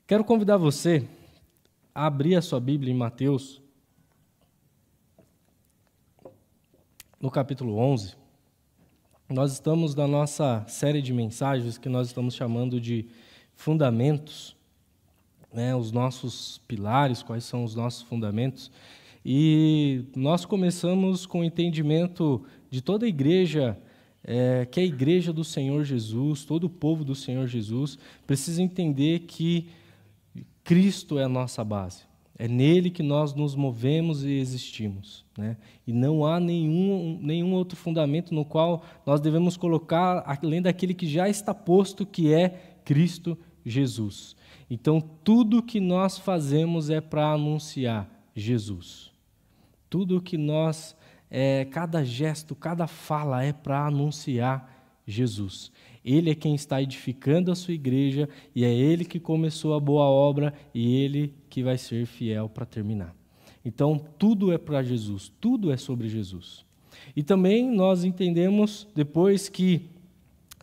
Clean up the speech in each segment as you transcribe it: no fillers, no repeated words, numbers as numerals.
Quero convidar você a abrir a sua Bíblia em Mateus, no capítulo 11. Nós estamos na nossa série de mensagens que nós estamos chamando de fundamentos, né, os nossos pilares, quais são os nossos fundamentos. E nós começamos com o entendimento de toda a igreja, que é a igreja do Senhor Jesus, todo o povo do Senhor Jesus, precisa entender que Cristo é a nossa base. É nele que nós nos movemos e existimos, né? E não há nenhum outro fundamento no qual nós devemos colocar, além daquele que já está posto, que é Cristo Jesus. Então, tudo que nós fazemos é para anunciar Jesus. Tudo que nós, cada gesto, cada fala é para anunciar Jesus. Ele é quem está edificando a sua igreja e é Ele que começou a boa obra e Ele que vai ser fiel para terminar. Então, tudo é para Jesus, tudo é sobre Jesus. E também nós entendemos depois que,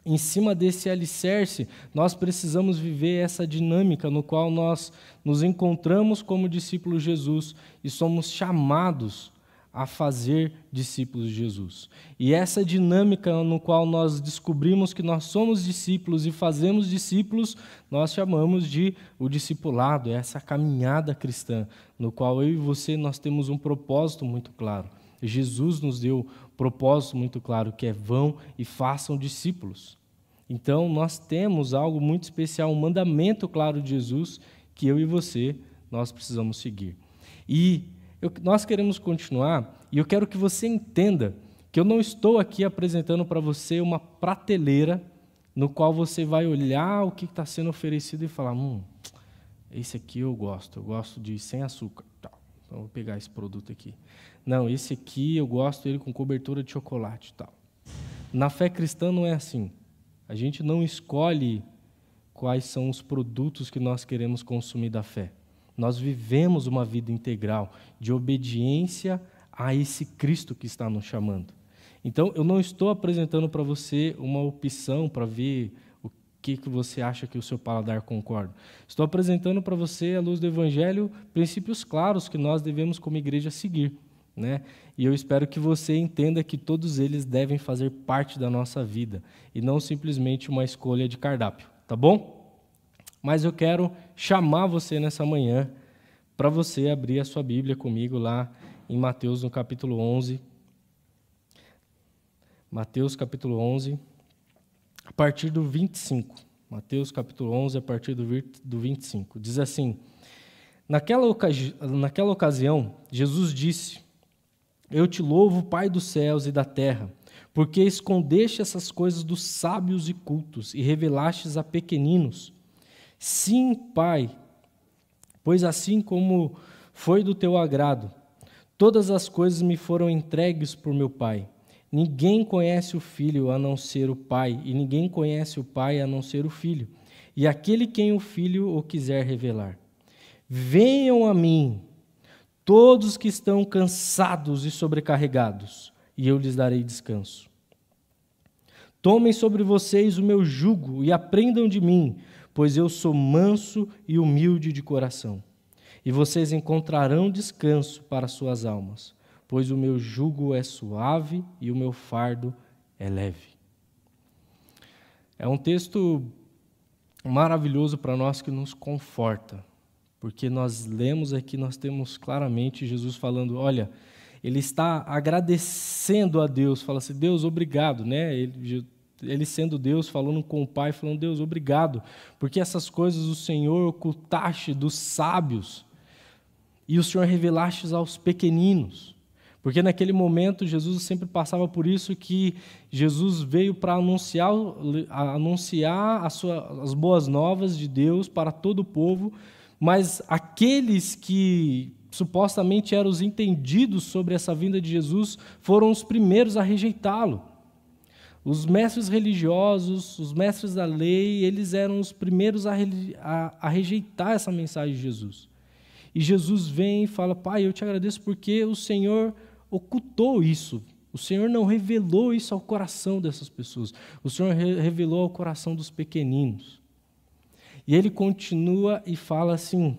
em cima desse alicerce, nós precisamos viver essa dinâmica no qual nós nos encontramos como discípulos de Jesus e somos chamados a fazer discípulos de Jesus. E essa dinâmica no qual nós descobrimos que nós somos discípulos e fazemos discípulos, nós chamamos de o discipulado, essa caminhada cristã, no qual eu e você nós temos um propósito muito claro. Jesus nos deu um propósito muito claro, que é vão e façam discípulos. Então, nós temos algo muito especial, um mandamento claro de Jesus, que eu e você, nós precisamos seguir. E nós queremos continuar, e eu quero que você entenda que eu não estou aqui apresentando para você uma prateleira no qual você vai olhar o que está sendo oferecido e falar, esse aqui eu gosto de sem açúcar, tal. Então eu vou pegar esse produto aqui. Não, esse aqui eu gosto dele com cobertura de chocolate, tal. Na fé cristã não é assim. A gente não escolhe quais são os produtos que nós queremos consumir da fé. Nós vivemos uma vida integral de obediência a esse Cristo que está nos chamando. Então, eu não estou apresentando para você uma opção para ver o que você acha que o seu paladar concorda. Estou apresentando para você, à luz do Evangelho, princípios claros que nós devemos, como igreja, seguir, né? E eu espero que você entenda que todos eles devem fazer parte da nossa vida e não simplesmente uma escolha de cardápio, tá bom? Mas eu quero chamar você nessa manhã para você abrir a sua Bíblia comigo lá em Mateus, no capítulo 11. Mateus, capítulo 11, a partir do 25. Mateus, capítulo 11, a partir do 25. Diz assim, naquela ocasião, Jesus disse, eu te louvo, Pai dos céus e da terra, porque escondeste essas coisas dos sábios e cultos e revelastes a pequeninos. Sim, Pai, pois assim como foi do teu agrado, todas as coisas me foram entregues por meu Pai. Ninguém conhece o Filho a não ser o Pai, e ninguém conhece o Pai a não ser o Filho, e aquele quem o Filho o quiser revelar. Venham a mim, todos que estão cansados e sobrecarregados, e eu lhes darei descanso. Tomem sobre vocês o meu jugo e aprendam de mim, pois eu sou manso e humilde de coração. E vocês encontrarão descanso para suas almas, pois o meu jugo é suave e o meu fardo é leve. É um texto maravilhoso para nós que nos conforta, porque nós lemos aqui, nós temos claramente Jesus falando, olha, ele está agradecendo a Deus, fala assim, Deus, obrigado, né? Ele sendo Deus, falando com o Pai, falando, Deus, obrigado, porque essas coisas o Senhor ocultaste dos sábios e o Senhor revelaste aos pequeninos. Porque naquele momento Jesus sempre passava por isso que Jesus veio para anunciar as boas novas de Deus para todo o povo, mas aqueles que supostamente eram os entendidos sobre essa vinda de Jesus foram os primeiros a rejeitá-lo. Os mestres religiosos, os mestres da lei, eles eram os primeiros a rejeitar essa mensagem de Jesus. E Jesus vem e fala, Pai, eu te agradeço porque o Senhor ocultou isso. O Senhor não revelou isso ao coração dessas pessoas. O Senhor revelou ao coração dos pequeninos. E ele continua e fala assim: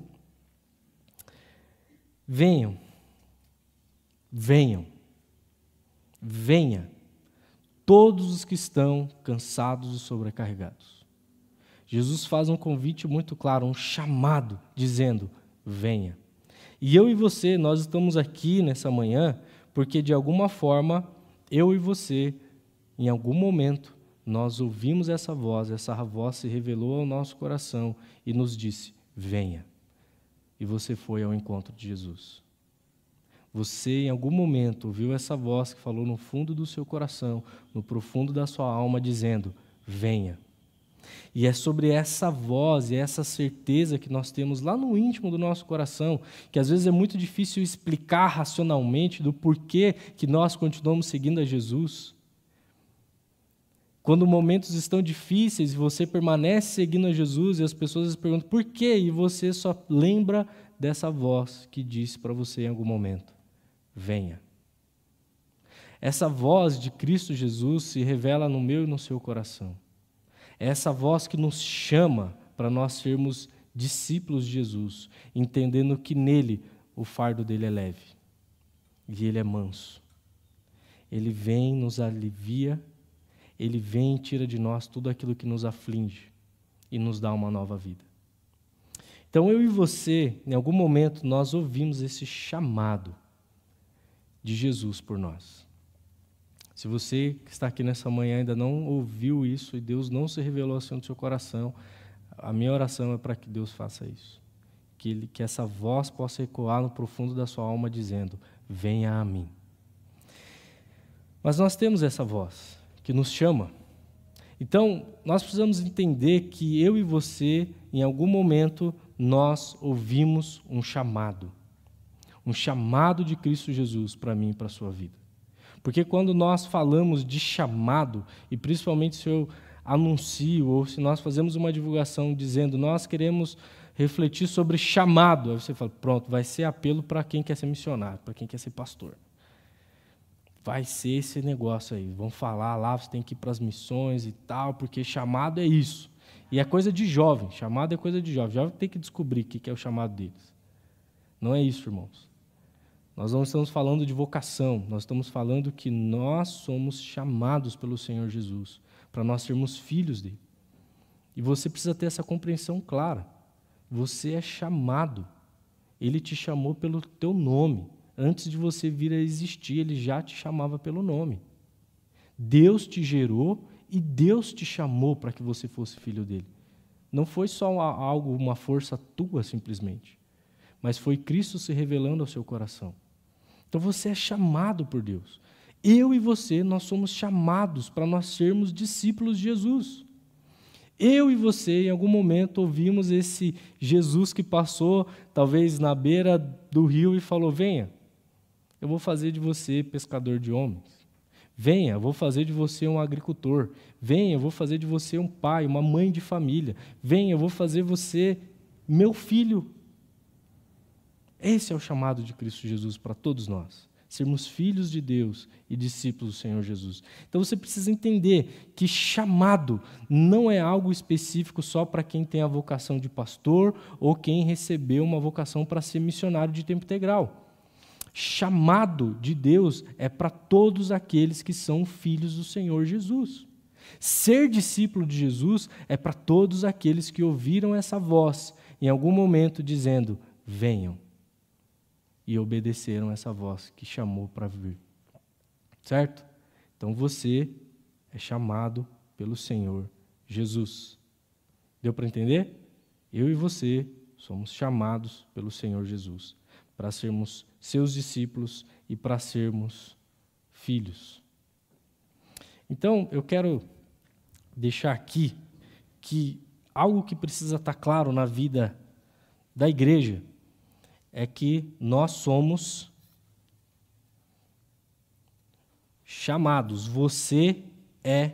venham, venham, venha, todos os que estão cansados e sobrecarregados. Jesus faz um convite muito claro, um chamado, dizendo: venha. E eu e você, nós estamos aqui nessa manhã porque, de alguma forma, eu e você, em algum momento, nós ouvimos essa voz se revelou ao nosso coração e nos disse: venha. E você foi ao encontro de Jesus. Você, em algum momento, ouviu essa voz que falou no fundo do seu coração, no profundo da sua alma, dizendo: venha. E é sobre essa voz e essa certeza que nós temos lá no íntimo do nosso coração, que às vezes é muito difícil explicar racionalmente do porquê que nós continuamos seguindo a Jesus. Quando momentos estão difíceis e você permanece seguindo a Jesus e as pessoas perguntam por quê, e você só lembra dessa voz que disse para você em algum momento: venha. Essa voz de Cristo Jesus se revela no meu e no seu coração. É essa voz que nos chama para nós sermos discípulos de Jesus, entendendo que nele o fardo dele é leve e ele é manso. Ele vem, nos alivia, ele vem e tira de nós tudo aquilo que nos aflige e nos dá uma nova vida. Então eu e você, em algum momento, nós ouvimos esse chamado de Jesus por nós. Se você que está aqui nessa manhã ainda não ouviu isso e Deus não se revelou assim no seu coração, a minha oração é para que Deus faça isso. Que essa voz possa ecoar no profundo da sua alma dizendo: venha a mim. Mas nós temos essa voz que nos chama. Então, nós precisamos entender que eu e você, em algum momento, nós ouvimos um chamado de Cristo Jesus para mim e para a sua vida. Porque quando nós falamos de chamado, e principalmente se eu anuncio ou se nós fazemos uma divulgação dizendo nós queremos refletir sobre chamado, aí você fala, pronto, vai ser apelo para quem quer ser missionário, para quem quer ser pastor. Vai ser esse negócio aí, vão falar lá, você tem que ir para as missões e tal, porque chamado é isso. E é coisa de jovem, chamado é coisa de jovem. Jovem tem que descobrir o que é o chamado deles. Não é isso, irmãos. Nós não estamos falando de vocação, nós estamos falando que nós somos chamados pelo Senhor Jesus, para nós sermos filhos dele. E você precisa ter essa compreensão clara. Você é chamado. Ele te chamou pelo teu nome. Antes de você vir a existir, ele já te chamava pelo nome. Deus te gerou e Deus te chamou para que você fosse filho dele. Não foi só algo, uma força tua simplesmente, mas foi Cristo se revelando ao seu coração. Então você é chamado por Deus. Eu e você, nós somos chamados para nós sermos discípulos de Jesus. Eu e você, em algum momento, ouvimos esse Jesus que passou, talvez na beira do rio e falou: venha, eu vou fazer de você pescador de homens. Venha, eu vou fazer de você um agricultor. Venha, eu vou fazer de você um pai, uma mãe de família. Venha, eu vou fazer você meu filho. Esse é o chamado de Cristo Jesus para todos nós. Sermos filhos de Deus e discípulos do Senhor Jesus. Então você precisa entender que chamado não é algo específico só para quem tem a vocação de pastor ou quem recebeu uma vocação para ser missionário de tempo integral. Chamado de Deus é para todos aqueles que são filhos do Senhor Jesus. Ser discípulo de Jesus é para todos aqueles que ouviram essa voz em algum momento dizendo: venham. E obedeceram essa voz que chamou para vir. Certo? Então você é chamado pelo Senhor Jesus. Deu para entender? Eu e você somos chamados pelo Senhor Jesus para sermos seus discípulos e para sermos filhos. Então, eu quero deixar aqui que algo que precisa estar claro na vida da igreja é que nós somos chamados. Você é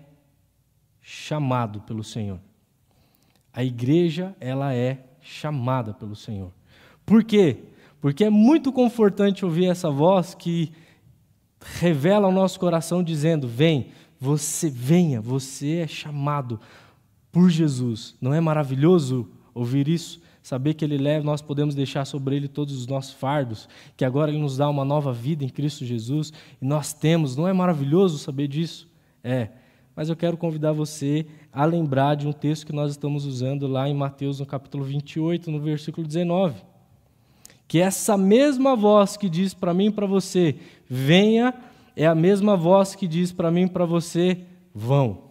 chamado pelo Senhor. A igreja, ela é chamada pelo Senhor. Por quê? Porque é muito confortante ouvir essa voz que revela ao nosso coração dizendo: venha, você é chamado por Jesus. Não é maravilhoso ouvir isso, saber que Ele leva, nós podemos deixar sobre Ele todos os nossos fardos, que agora Ele nos dá uma nova vida em Cristo Jesus, e nós temos, não é maravilhoso saber disso? É, mas eu quero convidar você a lembrar de um texto que nós estamos usando lá em Mateus, no capítulo 28, no versículo 19, que essa mesma voz que diz para mim e para você, venha, é a mesma voz que diz para mim e para você, vão.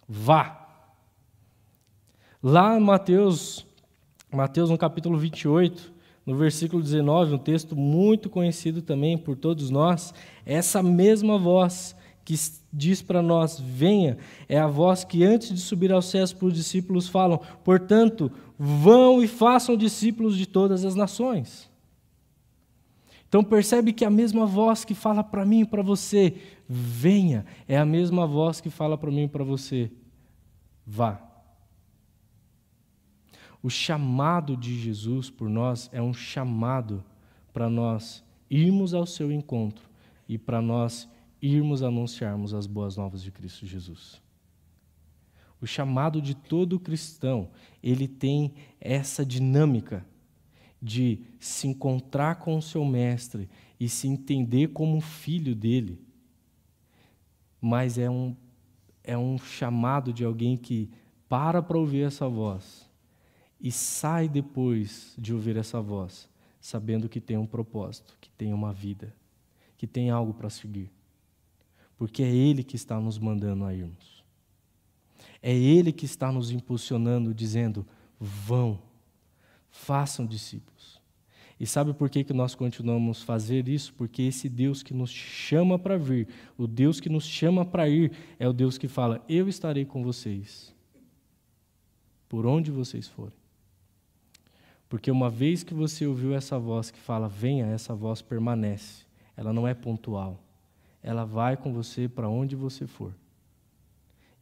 Vá. Lá em Mateus no capítulo 28, no versículo 19, um texto muito conhecido também por todos nós, essa mesma voz que diz para nós, venha, é a voz que antes de subir aos céus para os discípulos falam, portanto, vão e façam discípulos de todas as nações. Então percebe que a mesma voz que fala para mim e para você, venha, é a mesma voz que fala para mim e para você, vá. O chamado de Jesus por nós é um chamado para nós irmos ao seu encontro e para nós irmos anunciarmos as boas novas de Cristo Jesus. O chamado de todo cristão, ele tem essa dinâmica de se encontrar com o seu mestre e se entender como filho dele. Mas é um chamado de alguém que para ouvir essa voz e sai depois de ouvir essa voz, sabendo que tem um propósito, que tem uma vida, que tem algo para seguir. Porque é Ele que está nos mandando a irmos. É Ele que está nos impulsionando, dizendo, vão, façam discípulos. E sabe por que nós continuamos a fazer isso? Porque esse Deus que nos chama para vir, o Deus que nos chama para ir, é o Deus que fala, eu estarei com vocês, por onde vocês forem. Porque uma vez que você ouviu essa voz que fala, venha, essa voz permanece. Ela não é pontual. Ela vai com você para onde você for.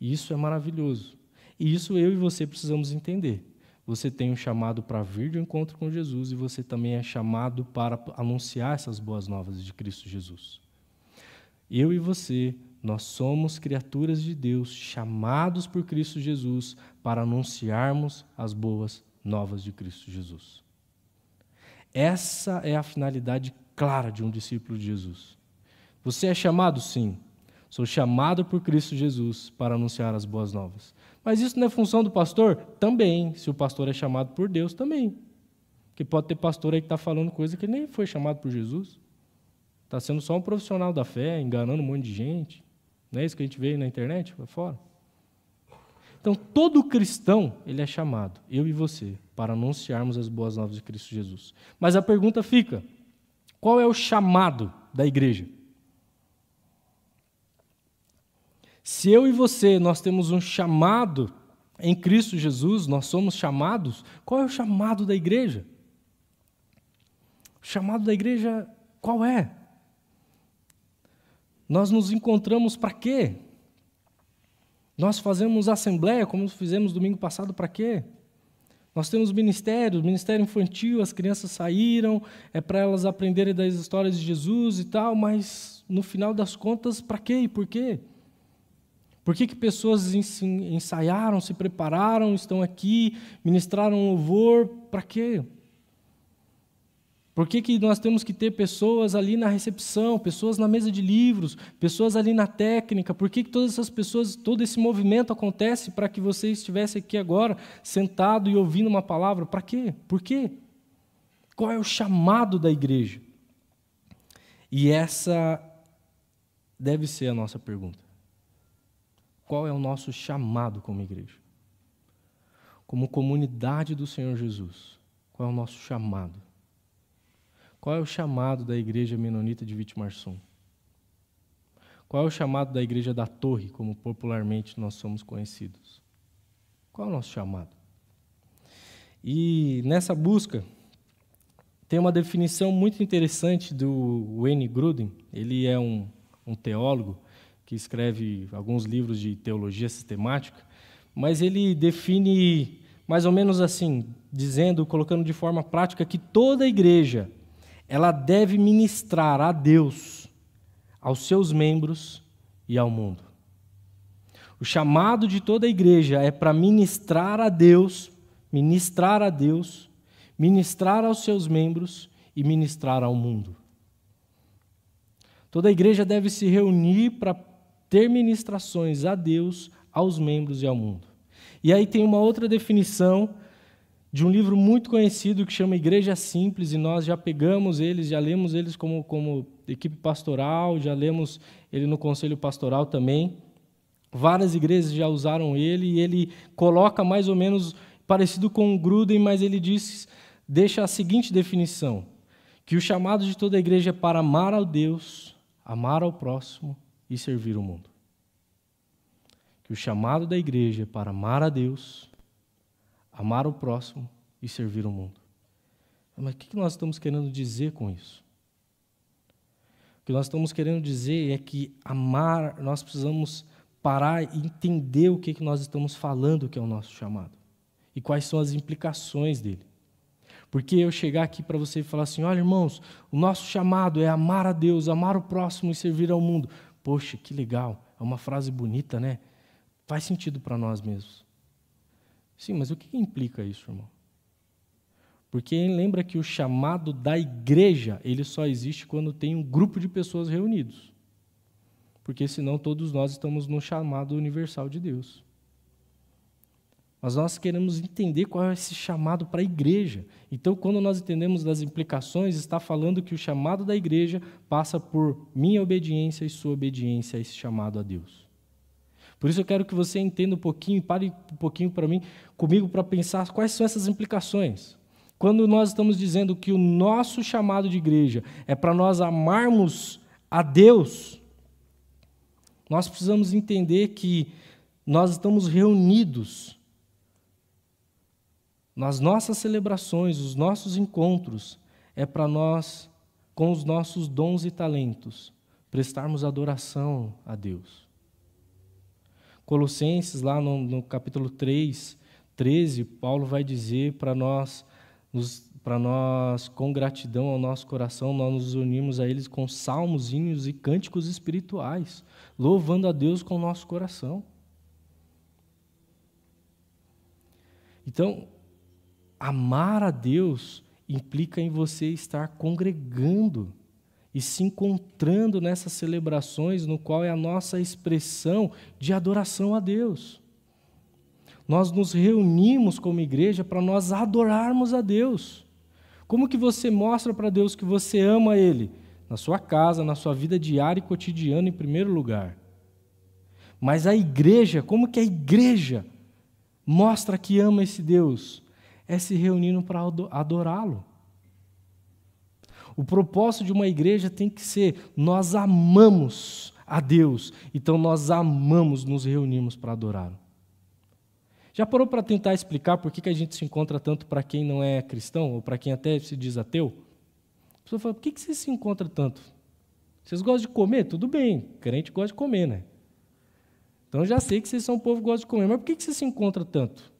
E isso é maravilhoso. E isso eu e você precisamos entender. Você tem um chamado para vir de encontro com Jesus e você também é chamado para anunciar essas boas novas de Cristo Jesus. Eu e você, nós somos criaturas de Deus, chamados por Cristo Jesus para anunciarmos as boas novas de Cristo Jesus. Essa é a finalidade clara de um discípulo de Jesus. Você é chamado? Sim. Sou chamado por Cristo Jesus para anunciar as boas novas. Mas isso não é função do pastor? Também. Se o pastor é chamado por Deus, também. Porque pode ter pastor aí que está falando coisa que nem foi chamado por Jesus. Está sendo só um profissional da fé, enganando um monte de gente. Não é isso que a gente vê aí na internet? Vai fora. Então, todo cristão, ele é chamado, eu e você, para anunciarmos as boas novas de Cristo Jesus. Mas a pergunta fica, qual é o chamado da igreja? Se eu e você, nós temos um chamado em Cristo Jesus, nós somos chamados, qual é o chamado da igreja? O chamado da igreja, qual é? Nós nos encontramos para quê? Nós fazemos assembleia, como fizemos domingo passado, para quê? Nós temos ministério infantil, as crianças saíram, é para elas aprenderem das histórias de Jesus e tal, mas no final das contas, para quê e por quê? Por que pessoas ensaiaram, se prepararam, estão aqui, ministraram louvor, para quê? Por que nós temos que ter pessoas ali na recepção, pessoas na mesa de livros, pessoas ali na técnica? Por que todas essas pessoas, todo esse movimento acontece para que você estivesse aqui agora, sentado e ouvindo uma palavra? Para quê? Por quê? Qual é o chamado da igreja? E essa deve ser a nossa pergunta. Qual é o nosso chamado como igreja? Como comunidade do Senhor Jesus, qual é o nosso chamado? Qual é o chamado da igreja menonita de Vitimarsum? Qual é o chamado da igreja da Torre, como popularmente nós somos conhecidos? Qual é o nosso chamado? E nessa busca, tem uma definição muito interessante do Wayne Grudem. Ele é um teólogo que escreve alguns livros de teologia sistemática, mas ele define mais ou menos assim, dizendo, colocando de forma prática, que toda igreja ela deve ministrar a Deus, aos seus membros e ao mundo. O chamado de toda a igreja é para ministrar a Deus, ministrar aos seus membros e ministrar ao mundo. Toda a igreja deve se reunir para ter ministrações a Deus, aos membros e ao mundo. E aí tem uma outra definição de um livro muito conhecido que chama Igreja Simples, e nós já pegamos eles, já lemos eles como equipe pastoral, já lemos ele no conselho pastoral também. Várias igrejas já usaram ele, e ele coloca mais ou menos parecido com o Gruden, mas ele deixa a seguinte definição, que o chamado de toda a igreja é para amar a Deus, amar ao próximo e servir o mundo. Que o chamado da igreja é para amar a Deus, amar o próximo e servir o mundo. Mas o que nós estamos querendo dizer com isso? O que nós estamos querendo dizer é que amar, nós precisamos parar e entender o que nós estamos falando que é o nosso chamado e quais são as implicações dele. Porque eu chegar aqui para você e falar assim, olha, irmãos, o nosso chamado é amar a Deus, amar o próximo e servir ao mundo. Poxa, que legal, é uma frase bonita, né? Faz sentido para nós mesmos. Sim, mas o que implica isso, irmão? Porque lembra que o chamado da igreja, ele só existe quando tem um grupo de pessoas reunidos. Porque senão todos nós estamos no chamado universal de Deus. Mas nós queremos entender qual é esse chamado para a igreja. Então, quando nós entendemos das implicações, está falando que o chamado da igreja passa por minha obediência e sua obediência a esse chamado a Deus. Por isso eu quero que você entenda um pouquinho, pare um pouquinho comigo para pensar quais são essas implicações. Quando nós estamos dizendo que o nosso chamado de igreja é para nós amarmos a Deus, nós precisamos entender que nós estamos reunidos nas nossas celebrações, os nossos encontros, é para nós, com os nossos dons e talentos, prestarmos adoração a Deus. Colossenses, lá no capítulo 3, 13, Paulo vai dizer para nós, com gratidão ao nosso coração, nós nos unimos a eles com salmos, hinos e cânticos espirituais, louvando a Deus com o nosso coração. Então, amar a Deus implica em você estar congregando e se encontrando nessas celebrações, no qual é a nossa expressão de adoração a Deus. Nós nos reunimos como igreja para nós adorarmos a Deus. Como que você mostra para Deus que você ama Ele? Na sua casa, na sua vida diária e cotidiana, em primeiro lugar. Mas a igreja, como que a igreja mostra que ama esse Deus? É se reunindo para adorá-lo. O propósito de uma igreja tem que ser, nós amamos a Deus, então nós amamos nos reunirmos para adorá-lo. Já parou para tentar explicar por que a gente se encontra tanto para quem não é cristão, ou para quem até se diz ateu? A pessoa fala, por que você se encontra tanto? Vocês gostam de comer? Tudo bem, crente gosta de comer, né? Então já sei que vocês são um povo que gosta de comer, mas por que você se encontra tanto?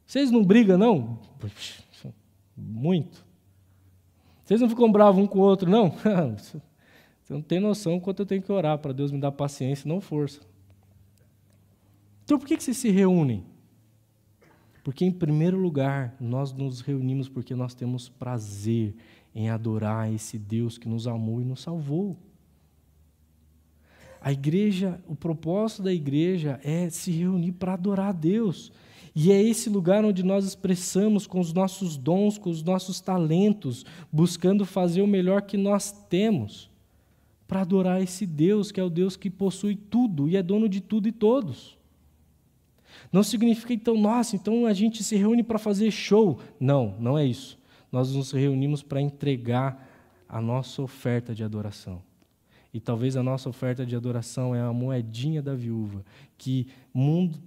Vocês não brigam, não? Muito. Vocês não ficam bravos um com o outro, não? Você não tem noção quanto eu tenho que orar para Deus me dar paciência, não força. Então, por que vocês se reúnem? Porque, em primeiro lugar, nós nos reunimos porque nós temos prazer em adorar esse Deus que nos amou e nos salvou. A igreja, o propósito da igreja é se reunir para adorar a Deus. E é esse lugar onde nós expressamos com os nossos dons, com os nossos talentos, buscando fazer o melhor que nós temos, para adorar esse Deus, que é o Deus que possui tudo e é dono de tudo e todos. Não significa, então, nossa, então a gente se reúne para fazer show. Não, não é isso. Nós nos reunimos para entregar a nossa oferta de adoração. E talvez a nossa oferta de adoração é a moedinha da viúva, que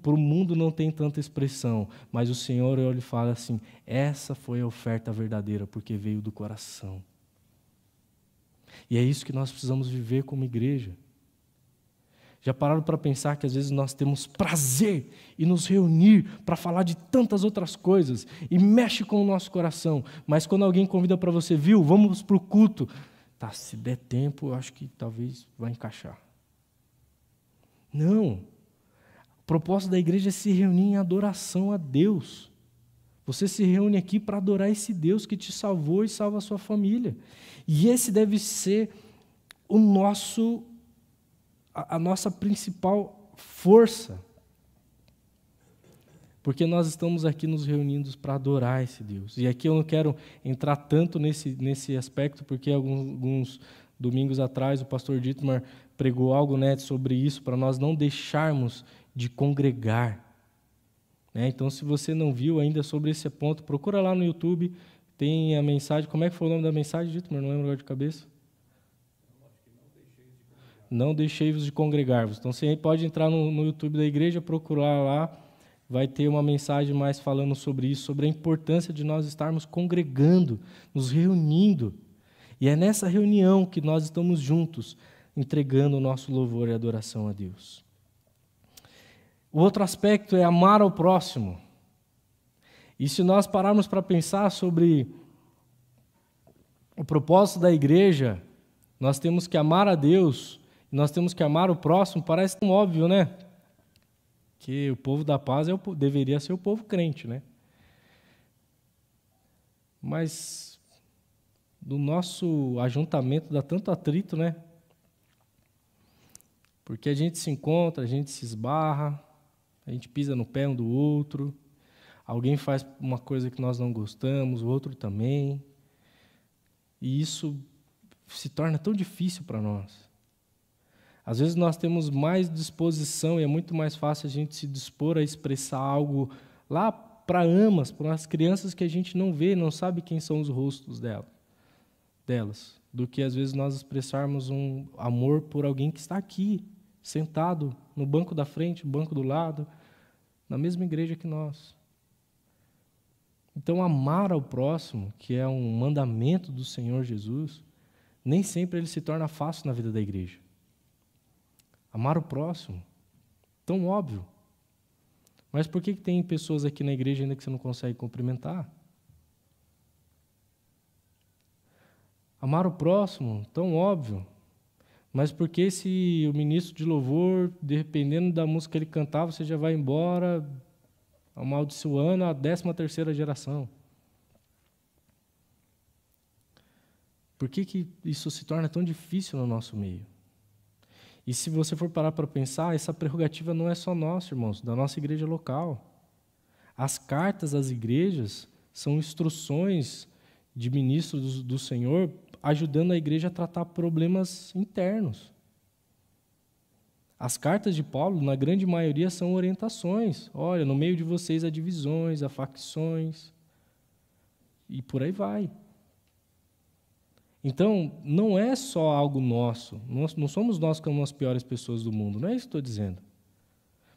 para o mundo não tem tanta expressão, mas o Senhor olha e fala assim, essa foi a oferta verdadeira, porque veio do coração. E é isso que nós precisamos viver como igreja. Já pararam para pensar que às vezes nós temos prazer em nos reunir para falar de tantas outras coisas, e mexe com o nosso coração, mas quando alguém convida para você, viu, vamos para o culto, tá, se der tempo, eu acho que talvez vai encaixar. Não. propósito da igreja é se reunir em adoração a Deus. Você se reúne aqui para adorar esse Deus que te salvou e salva a sua família. E esse deve ser a nossa principal força. Porque nós estamos aqui nos reunindo para adorar esse Deus. E aqui eu não quero entrar tanto nesse aspecto, porque alguns domingos atrás o pastor Dietmar pregou algo, né, sobre isso, para nós não deixarmos de congregar. Então, se você não viu ainda sobre esse ponto, procura lá no YouTube, tem a mensagem. Como é que foi o nome da mensagem, Dietmar? Não lembro agora de cabeça. Não deixei-vos de congregar-vos. Então, você pode entrar no YouTube da igreja, procurar lá, vai ter uma mensagem mais falando sobre isso, sobre a importância de nós estarmos congregando, nos reunindo. E é nessa reunião que nós estamos juntos, entregando o nosso louvor e adoração a Deus. O outro aspecto é amar ao próximo. E se nós pararmos para pensar sobre o propósito da igreja, nós temos que amar a Deus, nós temos que amar o próximo, parece tão óbvio, né? Que o povo da paz deveria ser o povo crente, né? Mas do nosso ajuntamento dá tanto atrito, né? Porque a gente se encontra, a gente se esbarra, a gente pisa no pé um do outro, alguém faz uma coisa que nós não gostamos, o outro também. E isso se torna tão difícil para nós. Às vezes nós temos mais disposição e é muito mais fácil a gente se dispor a expressar algo lá para amas, para as crianças que a gente não vê, não sabe quem são os rostos delas, do que às vezes nós expressarmos um amor por alguém que está aqui, sentado no banco da frente, no banco do lado, na mesma igreja que nós. Então, amar ao próximo, que é um mandamento do Senhor Jesus, nem sempre ele se torna fácil na vida da igreja. Amar o próximo, tão óbvio. Mas por que tem pessoas aqui na igreja ainda que você não consegue cumprimentar? Amar o próximo, tão óbvio. Mas por que se o ministro de louvor, dependendo da música que ele cantava, você já vai embora amaldiçoando a 13ª geração? Por que isso se torna tão difícil no nosso meio? E se você for parar para pensar, essa prerrogativa não é só nossa, irmãos, da nossa igreja local. As cartas às igrejas são instruções de ministros do Senhor ajudando a igreja a tratar problemas internos. As cartas de Paulo, na grande maioria, são orientações. Olha, no meio de vocês há divisões, há facções, e por aí vai. Então, não é só algo nosso. Não somos nós que somos as piores pessoas do mundo, não é isso que estou dizendo.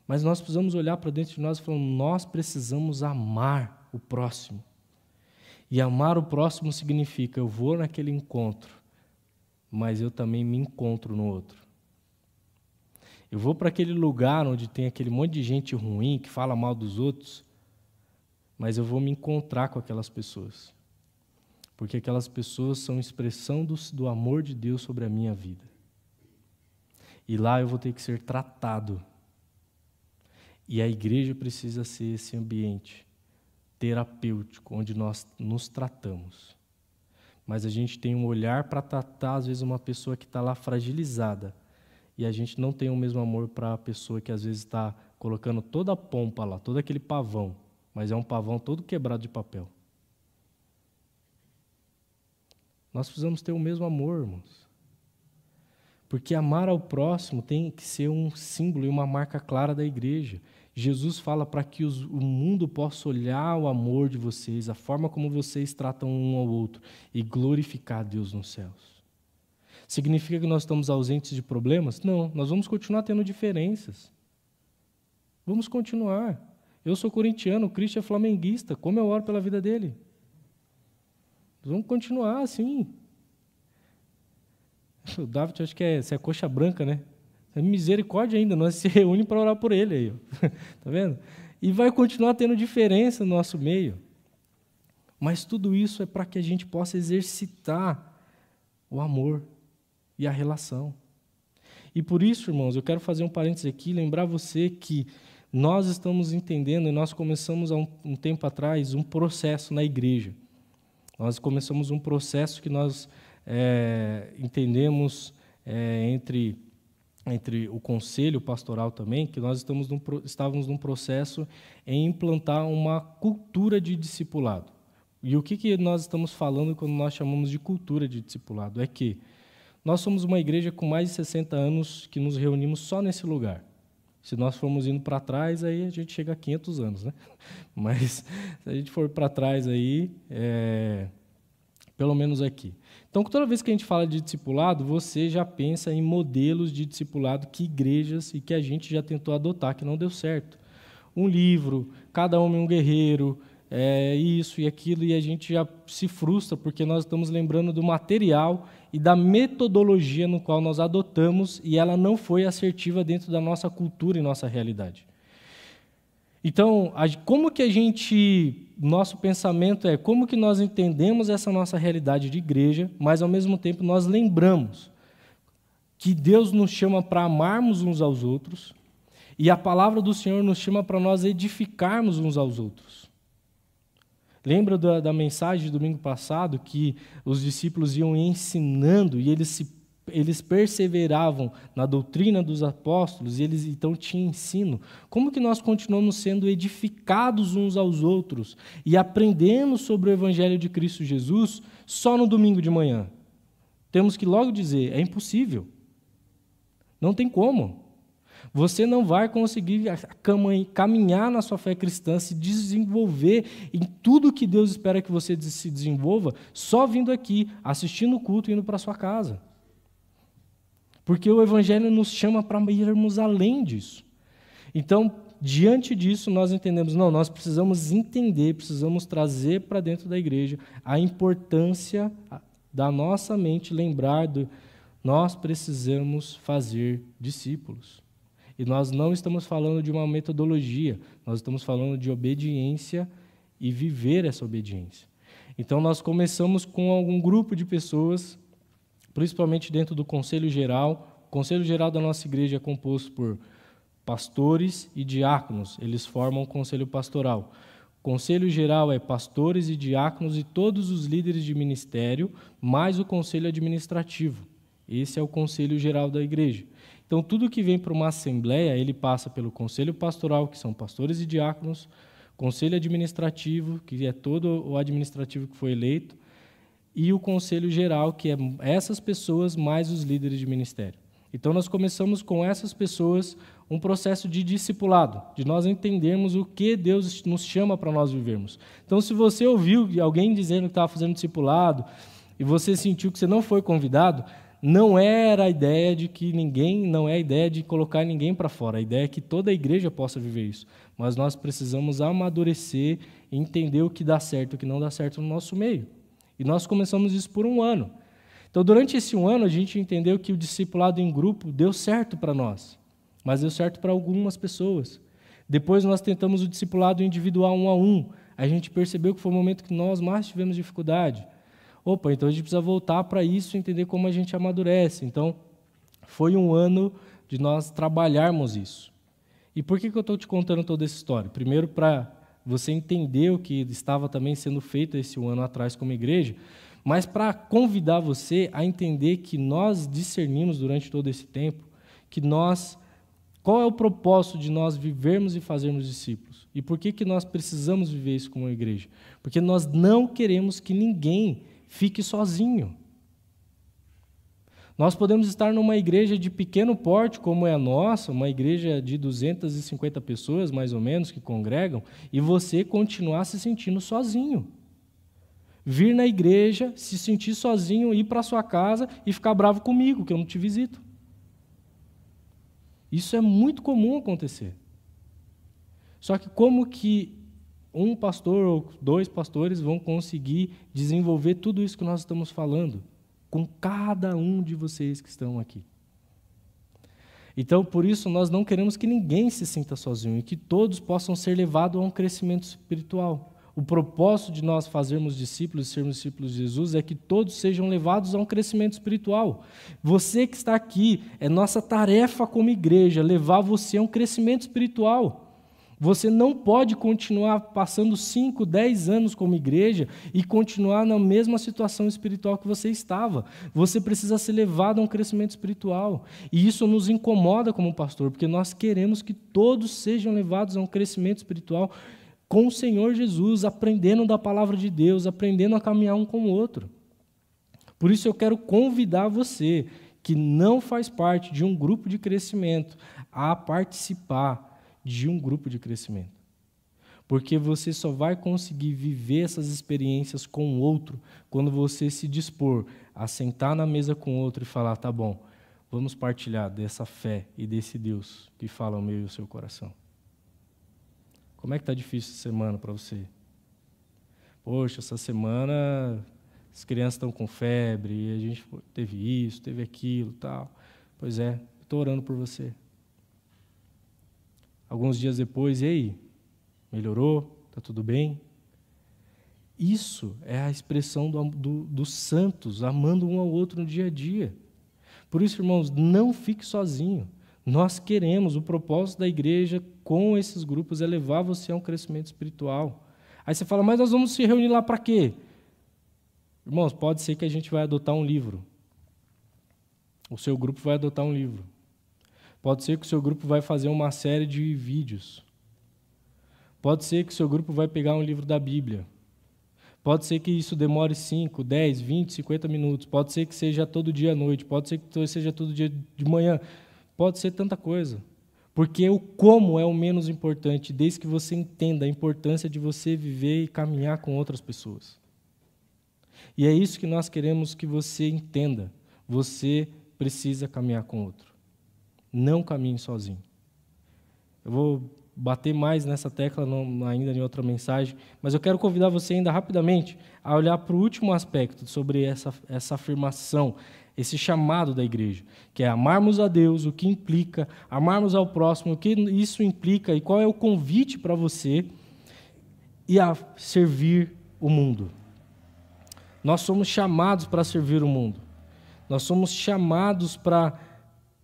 Mas nós precisamos olhar para dentro de nós e falar, nós precisamos amar o próximo. E amar o próximo significa, eu vou naquele encontro, mas eu também me encontro no outro. Eu vou para aquele lugar onde tem aquele monte de gente ruim, que fala mal dos outros, mas eu vou me encontrar com aquelas pessoas. Porque aquelas pessoas são expressão do amor de Deus sobre a minha vida. E lá eu vou ter que ser tratado. E a igreja precisa ser esse ambiente terapêutico, onde nós nos tratamos. Mas a gente tem um olhar para tratar, às vezes, uma pessoa que está lá fragilizada. E a gente não tem o mesmo amor para a pessoa que, às vezes, está colocando toda a pompa lá, todo aquele pavão, mas é um pavão todo quebrado de papel. Nós precisamos ter o mesmo amor, irmãos. Porque amar ao próximo tem que ser um símbolo e uma marca clara da igreja. Jesus fala para que o mundo possa olhar o amor de vocês, a forma como vocês tratam um ao outro e glorificar a Deus nos céus. Significa que nós estamos ausentes de problemas? Não, nós vamos continuar tendo diferenças. Vamos continuar. Eu sou corintiano, o Cristo é flamenguista, como eu oro pela vida dele? Vamos continuar assim. O David, acho que você é coxa branca, né? É misericórdia ainda, nós se reúnem para orar por ele. Aí, tá vendo? E vai continuar tendo diferença no nosso meio. Mas tudo isso é para que a gente possa exercitar o amor e a relação. E por isso, irmãos, eu quero fazer um parênteses aqui, lembrar você que nós estamos entendendo, e nós começamos há um tempo atrás um processo na igreja. Nós começamos um processo que nós entendemos entre o conselho pastoral também, que nós estávamos num processo em implantar uma cultura de discipulado. E o que nós estamos falando quando nós chamamos de cultura de discipulado? É que nós somos uma igreja com mais de 60 anos que nos reunimos só nesse lugar. Se nós formos indo para trás, aí a gente chega a 500 anos, né? Mas se a gente for para trás aí, pelo menos aqui. Então, toda vez que a gente fala de discipulado, você já pensa em modelos de discipulado que igrejas e que a gente já tentou adotar, que não deu certo. Um livro, cada homem um guerreiro, isso e aquilo, e a gente já se frustra porque nós estamos lembrando do material e da metodologia no qual nós adotamos e ela não foi assertiva dentro da nossa cultura e nossa realidade. Então, como que nosso pensamento como que nós entendemos essa nossa realidade de igreja, mas ao mesmo tempo nós lembramos que Deus nos chama para amarmos uns aos outros e a palavra do Senhor nos chama para nós edificarmos uns aos outros. Lembra da mensagem de domingo passado que os discípulos iam ensinando e eles perseveravam na doutrina dos apóstolos e eles então tinham ensino? Como que nós continuamos sendo edificados uns aos outros e aprendendo sobre o Evangelho de Cristo Jesus só no domingo de manhã? Temos que logo dizer, é impossível. Não tem como. Você não vai conseguir caminhar na sua fé cristã, se desenvolver em tudo que Deus espera que você se desenvolva, só vindo aqui, assistindo o culto e indo para a sua casa. Porque o Evangelho nos chama para irmos além disso. Então, diante disso, nós entendemos, nós precisamos entender, precisamos trazer para dentro da igreja a importância da nossa mente lembrar nós precisamos fazer discípulos. E nós não estamos falando de uma metodologia, nós estamos falando de obediência e viver essa obediência. Então, nós começamos com algum grupo de pessoas, principalmente dentro do Conselho Geral. O Conselho Geral da nossa igreja é composto por pastores e diáconos, eles formam o Conselho Pastoral. O Conselho Geral é pastores e diáconos e todos os líderes de ministério, mais o Conselho Administrativo. Esse é o Conselho Geral da igreja. Então, tudo que vem para uma assembleia, ele passa pelo Conselho Pastoral, que são pastores e diáconos, Conselho Administrativo, que é todo o administrativo que foi eleito, e o Conselho Geral, que é essas pessoas mais os líderes de ministério. Então, nós começamos com essas pessoas um processo de discipulado, de nós entendermos o que Deus nos chama para nós vivermos. Então, se você ouviu alguém dizendo que estava fazendo discipulado e você sentiu que você não foi convidado, não era a ideia de que não é a ideia de colocar ninguém para fora, a ideia é que toda a igreja possa viver isso. Mas nós precisamos amadurecer e entender o que dá certo e o que não dá certo no nosso meio. E nós começamos isso por um ano. Então, durante esse um ano, a gente entendeu que o discipulado em grupo deu certo para nós, mas deu certo para algumas pessoas. Depois nós tentamos o discipulado individual 1 a 1. A gente percebeu que foi o momento que nós mais tivemos dificuldade. Então a gente precisa voltar para isso e entender como a gente amadurece. Então, foi um ano de nós trabalharmos isso. E por que eu estou te contando toda essa história? Primeiro, para você entender o que estava também sendo feito esse um ano atrás como igreja, mas para convidar você a entender que nós discernimos durante todo esse tempo qual é o propósito de nós vivermos e fazermos discípulos. E por que nós precisamos viver isso como igreja? Porque nós não queremos que ninguém fique sozinho. Nós podemos estar numa igreja de pequeno porte, como é a nossa, uma igreja de 250 pessoas, mais ou menos, que congregam, e você continuar se sentindo sozinho. Vir na igreja, se sentir sozinho, ir para sua casa e ficar bravo comigo, que eu não te visito. Isso é muito comum acontecer. Só que como que um pastor ou 2 pastores vão conseguir desenvolver tudo isso que nós estamos falando com cada um de vocês que estão aqui? Então, por isso, nós não queremos que ninguém se sinta sozinho e que todos possam ser levados a um crescimento espiritual. O propósito de nós fazermos discípulos e sermos discípulos de Jesus é que todos sejam levados a um crescimento espiritual. Você que está aqui, é nossa tarefa como igreja levar você a um crescimento espiritual. Você não pode continuar passando 5, 10 anos como igreja e continuar na mesma situação espiritual que você estava. Você precisa ser levado a um crescimento espiritual. E isso nos incomoda como pastor, porque nós queremos que todos sejam levados a um crescimento espiritual com o Senhor Jesus, aprendendo da palavra de Deus, aprendendo a caminhar um com o outro. Por isso eu quero convidar você, que não faz parte de um grupo de crescimento, a participar de um grupo de crescimento. Porque você só vai conseguir viver essas experiências com o outro quando você se dispor a sentar na mesa com o outro e falar, tá bom, vamos partilhar dessa fé e desse Deus que fala ao meio do seu coração. Como é que está difícil essa semana para você? Poxa, essa semana as crianças estão com febre, e a gente teve isso, teve aquilo, tal. Pois é, estou orando por você. Alguns dias depois, e aí? Melhorou? Está tudo bem? Isso é a expressão dos santos, amando um ao outro no dia a dia. Por isso, irmãos, não fique sozinho. Nós queremos, o propósito da igreja com esses grupos é levar você a um crescimento espiritual. Aí você fala, mas nós vamos se reunir lá para quê? Irmãos, pode ser que a gente vai adotar um livro. O seu grupo vai adotar um livro. Pode ser que o seu grupo vai fazer uma série de vídeos. Pode ser que o seu grupo vai pegar um livro da Bíblia. Pode ser que isso demore 5, 10, 20, 50 minutos. Pode ser que seja todo dia à noite. Pode ser que seja todo dia de manhã. Pode ser tanta coisa. Porque o como é o menos importante, desde que você entenda a importância de você viver e caminhar com outras pessoas. E é isso que nós queremos que você entenda. Você precisa caminhar com outro. Não caminhe sozinho. Eu vou bater mais nessa tecla ainda em outra mensagem, mas eu quero convidar você ainda rapidamente a olhar para o último aspecto sobre essa afirmação, esse chamado da igreja, que é amarmos a Deus, o que implica, amarmos ao próximo, o que isso implica e qual é o convite para você e a servir o mundo. Nós somos chamados para servir o mundo. Nós somos chamados para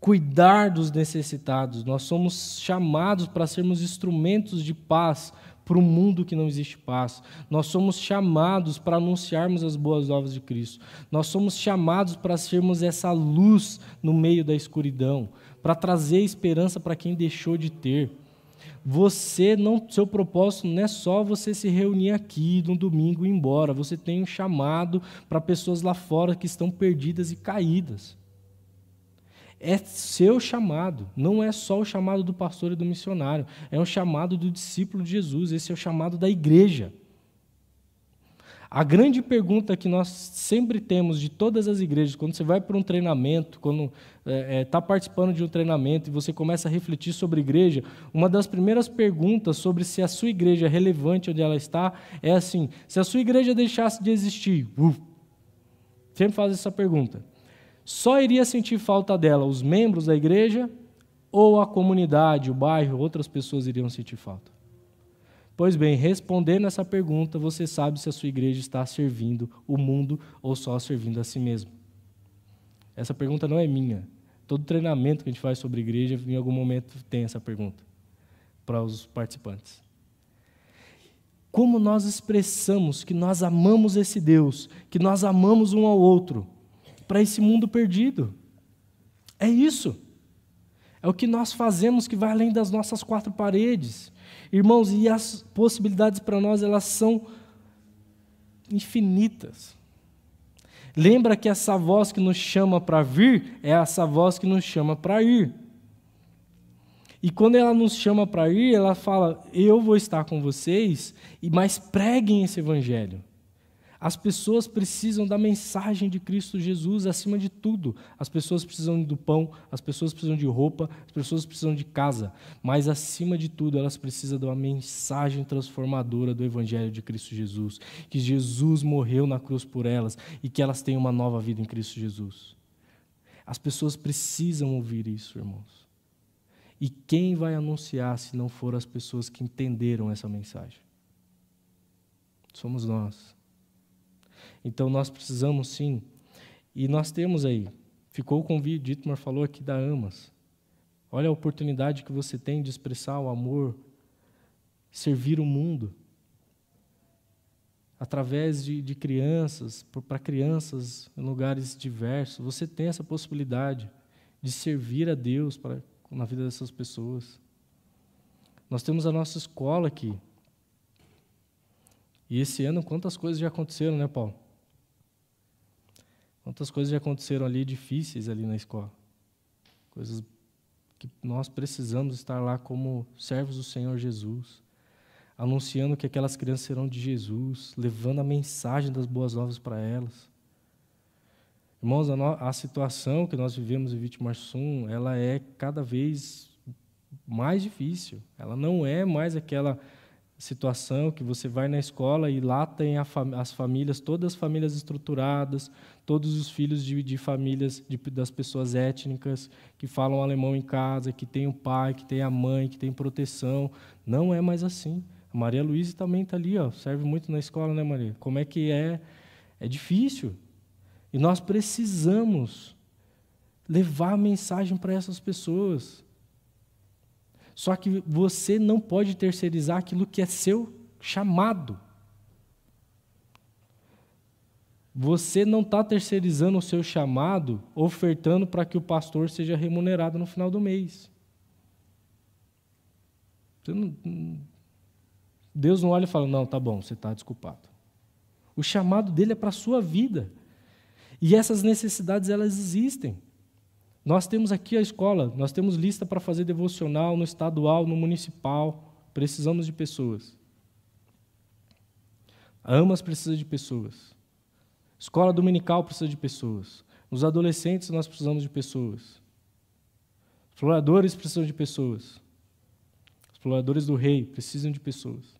cuidar dos necessitados. Nós somos chamados para sermos instrumentos de paz para um mundo que não existe paz. Nós somos chamados para anunciarmos as boas novas de Cristo. Nós somos chamados para sermos essa luz no meio da escuridão, para trazer esperança para quem deixou de ter. Seu propósito não é só você se reunir aqui no domingo e ir embora. Você tem um chamado para pessoas lá fora que estão perdidas e caídas. É seu chamado, não é só o chamado do pastor e do missionário, é um chamado do discípulo de Jesus, esse é o chamado da igreja. A grande pergunta que nós sempre temos de todas as igrejas, quando você vai para um treinamento, quando está participando de um treinamento e você começa a refletir sobre a igreja, uma das primeiras perguntas sobre se a sua igreja é relevante onde ela está, é assim, se a sua igreja deixasse de existir, sempre faz essa pergunta. Só iria sentir falta dela os membros da igreja ou a comunidade, o bairro, outras pessoas iriam sentir falta? Pois bem, respondendo essa pergunta, você sabe se a sua igreja está servindo o mundo ou só servindo a si mesmo. Essa pergunta não é minha. Todo treinamento que a gente faz sobre igreja, em algum momento tem essa pergunta para os participantes. Como nós expressamos que nós amamos esse Deus, que nós amamos um ao outro, para esse mundo perdido? É isso. É o que nós fazemos que vai além das nossas quatro paredes. Irmãos, e as possibilidades para nós, elas são infinitas. Lembra que essa voz que nos chama para vir é essa voz que nos chama para ir. E quando ela nos chama para ir, ela fala, eu vou estar com vocês, mas preguem esse evangelho. As pessoas precisam da mensagem de Cristo Jesus acima de tudo. As pessoas precisam do pão, as pessoas precisam de roupa, as pessoas precisam de casa. Mas, acima de tudo, elas precisam de uma mensagem transformadora do Evangelho de Cristo Jesus. Que Jesus morreu na cruz por elas e que elas têm uma nova vida em Cristo Jesus. As pessoas precisam ouvir isso, irmãos. E quem vai anunciar se não for as pessoas que entenderam essa mensagem? Somos nós. Então, nós precisamos sim, e nós temos aí, ficou o convite, Dietmar falou aqui da AMAS. Olha a oportunidade que você tem de expressar o amor servir o mundo através de crianças, para crianças em lugares diversos. Você tem essa possibilidade de servir a Deus na vida dessas pessoas. Nós temos a nossa escola aqui. E esse ano, quantas coisas já aconteceram, né, Paulo? Quantas coisas já aconteceram ali difíceis ali na escola. Coisas que nós precisamos estar lá como servos do Senhor Jesus, anunciando que aquelas crianças serão de Jesus, levando a mensagem das boas novas para elas. Irmãos, a situação que nós vivemos em Vitimarsum, ela é cada vez mais difícil. Ela não é mais aquela situação que você vai na escola e lá tem as famílias, todas as famílias estruturadas, todos os filhos de famílias das pessoas étnicas que falam alemão em casa, que tem o pai, que tem a mãe, que tem proteção. Não é mais assim. A Maria Luísa também está ali, serve muito na escola, né, Maria? Como é que é? É difícil. E nós precisamos levar a mensagem para essas pessoas. Só que você não pode terceirizar aquilo que é seu chamado. Você não está terceirizando o seu chamado, ofertando para que o pastor seja remunerado no final do mês. Deus não olha e fala, não, tá bom, você está desculpado. O chamado dele é para a sua vida. E essas necessidades, elas existem. Nós temos aqui a escola, nós temos lista para fazer devocional no estadual, no municipal. Precisamos de pessoas. A AMAS precisa de pessoas. Escola dominical precisa de pessoas. Nos adolescentes nós precisamos de pessoas. Exploradores precisam de pessoas. Exploradores do rei precisam de pessoas.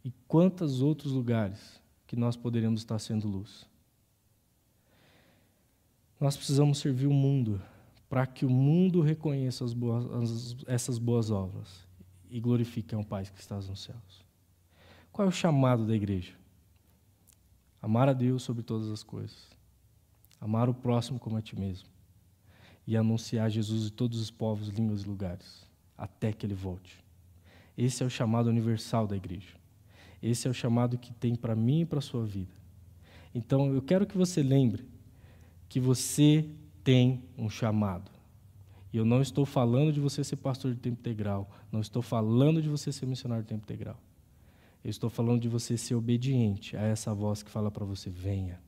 E quantos outros lugares que nós poderíamos estar sendo luz? Nós precisamos servir o mundo para que o mundo reconheça essas boas obras e glorifique a um Pai que está nos céus. Qual é o chamado da igreja? Amar a Deus sobre todas as coisas. Amar o próximo como a ti mesmo. E anunciar Jesus em todos os povos, línguas e lugares, até que Ele volte. Esse é o chamado universal da igreja. Esse é o chamado que tem para mim e para a sua vida. Então, eu quero que você lembre que você tem um chamado. E eu não estou falando de você ser pastor de tempo integral, não estou falando de você ser missionário de tempo integral. Eu estou falando de você ser obediente a essa voz que fala para você, venha.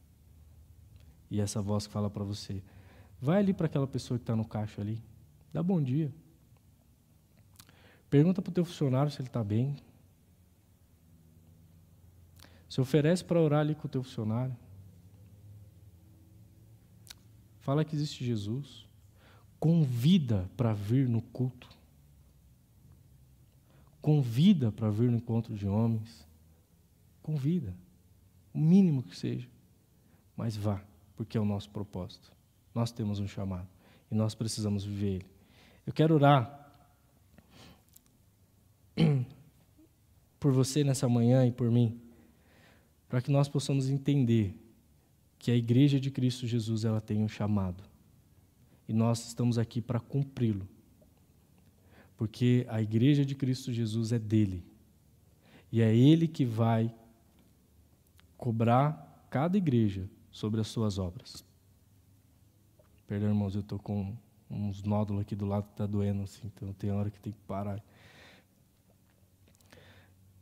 E essa voz que fala para você, vai ali para aquela pessoa que está no caixa ali, dá bom dia. Pergunta para o teu funcionário se ele está bem. Se oferece para orar ali com o teu funcionário. Fala que existe Jesus. Convida para vir no culto. Convida para vir no encontro de homens. Convida. O mínimo que seja. Mas vá, porque é o nosso propósito. Nós temos um chamado. E nós precisamos viver ele. Eu quero orar por você nessa manhã e por mim, para que nós possamos entender que a igreja de Cristo Jesus, ela tem um chamado. E nós estamos aqui para cumpri-lo. Porque a igreja de Cristo Jesus é dele. E é ele que vai cobrar cada igreja sobre as suas obras. Perdão, irmãos, eu estou com uns nódulos aqui do lado que está doendo, assim, então tem hora que tem que parar.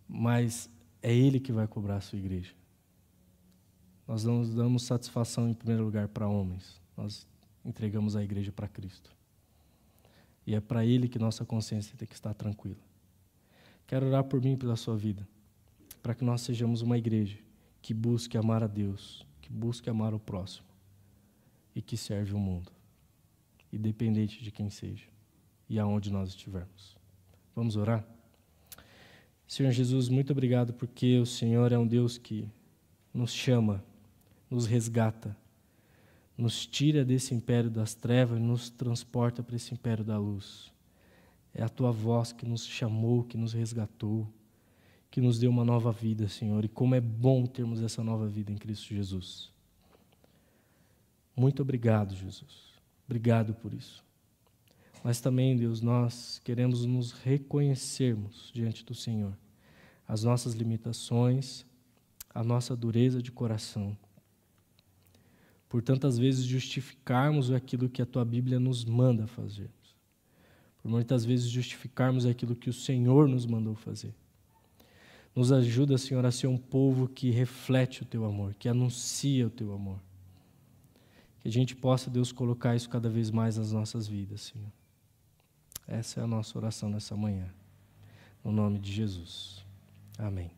Mas é ele que vai cobrar a sua igreja. Nós não damos satisfação, em primeiro lugar, para homens. Nós entregamos a igreja para Cristo. E é para Ele que nossa consciência tem que estar tranquila. Quero orar por mim e pela sua vida, para que nós sejamos uma igreja que busque amar a Deus, que busque amar o próximo e que serve o mundo, independente de quem seja e aonde nós estivermos. Vamos orar? Senhor Jesus, muito obrigado porque o Senhor é um Deus que nos chama, nos resgata, nos tira desse império das trevas e nos transporta para esse império da luz. É a Tua voz que nos chamou, que nos resgatou, que nos deu uma nova vida, Senhor. E como é bom termos essa nova vida em Cristo Jesus. Muito obrigado, Jesus. Obrigado por isso. Mas também, Deus, nós queremos nos reconhecermos diante do Senhor, as nossas limitações, a nossa dureza de coração, por tantas vezes justificarmos aquilo que a Tua Bíblia nos manda fazer, por muitas vezes justificarmos aquilo que o Senhor nos mandou fazer. Nos ajuda, Senhor, a ser um povo que reflete o Teu amor, que anuncia o Teu amor. Que a gente possa, Deus, colocar isso cada vez mais nas nossas vidas, Senhor. Essa é a nossa oração nessa manhã. No nome de Jesus. Amém.